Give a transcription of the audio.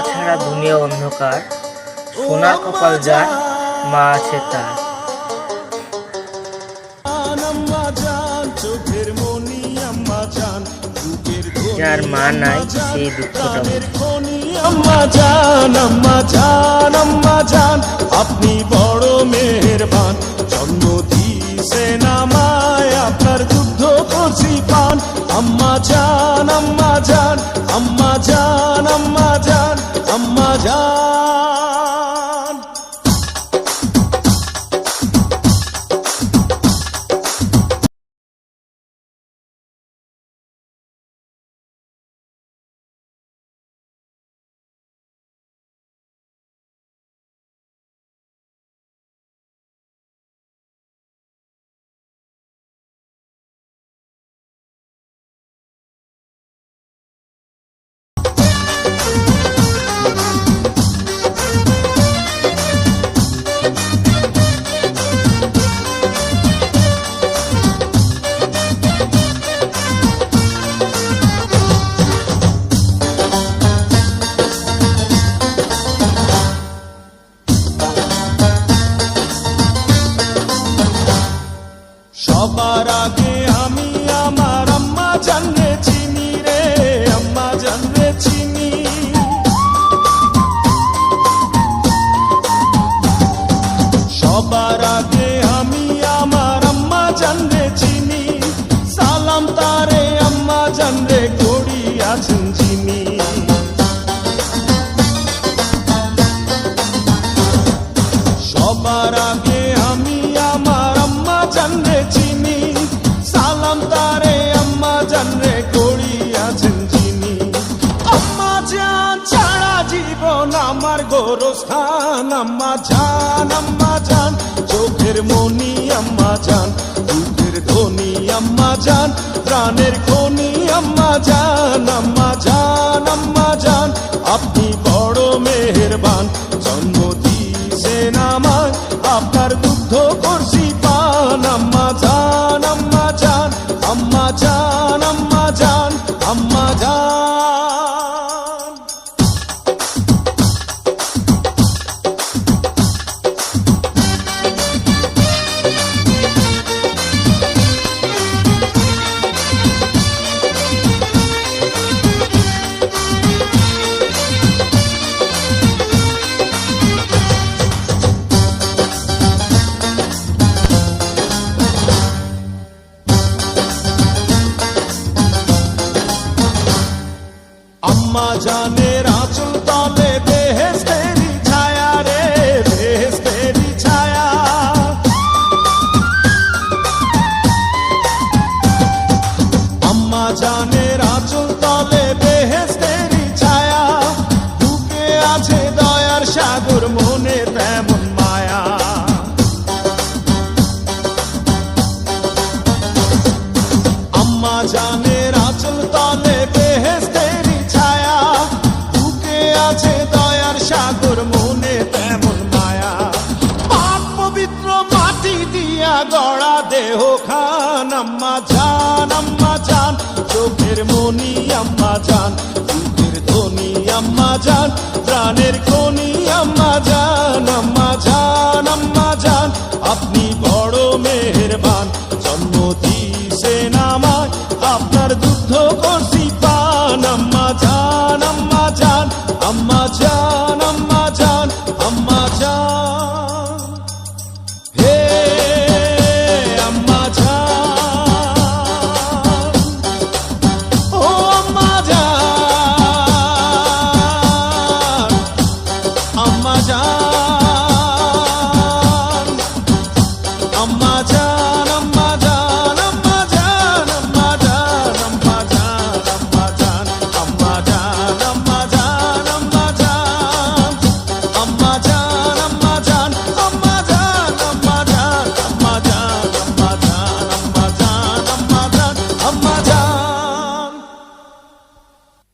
ছাড়া দুনিয়া অন্ধকার, সোনার কপাল যার মা আছে তার। যার মা নাই সেই দুঃখটা আম্মা জান আপনি বড় মেহেরবান, জন্ম দিয়েছেন আমায় আপনার দুগ্ধ করছি পান। আম্মা জান আম্মা জান আম্মা জান আম্মা জান আম্মা জান। সবার আগে আমি আমার আম্মা জানরে চিনি রে, আম্মা জানরে চিনি। সবার আগে আমি আমার আম্মা জানরে চিনি, সালাম তারে আম্মা জানরে করি আছেন যিনি। সবার আগে আমি আমার আম্মা জানরে চিনি, সালাম তারে আম্মা জানরে করি আছেন যিনি। আম্মা জান ছাড়া জীবন আমার গোরস্থান, আম্মা জান চোখের মনি আম্মা জান, দুধের ধনী আম্মা জান, প্রাণের খনি আম্মা জান। আম্মা জান আপনি বড় মেহেরবান, জন্ম দিয়েছেন আমায় আপনার দুগ্ধ করছি পান। আম্মা জান আম্মা জান আম্মা জান আম্মা জান আম্মা জান। আম্মা জানের আঁচল তলে বেহেশতেরি ছায়া রে, বেহেশতেরি ছায়া। আম্মা জানের আঁচল তলে বেহেশতেরি ছায়া, বুকে আছে দয়ার সাগর মনে তেমন মায়া। আম্মা জানের আঁচল তলে বেহেশতেরি ছায়া, বুকে আছে দয়ার সাগর মনে তেমন মায়া। পাক পবিত্র মাটি দিয়া গড়া দেহ খান, আম্মা জান চোখের মনি আম্মা জান, দুধের ধনী আম্মা জান, প্রাণের খনি আম্মা জান। আম্মা জান আপনি বড় মেহেরবান, জন্ম দিয়েছেন আমায় আপনার দুগ্ধ করছি পান। আম্মা জান আম্মা জান আম্মা জান আম্মা জান আম্মা জান। হে আম্মা জান, ও আম্মা জান, আম্মা জান আম্মা জান।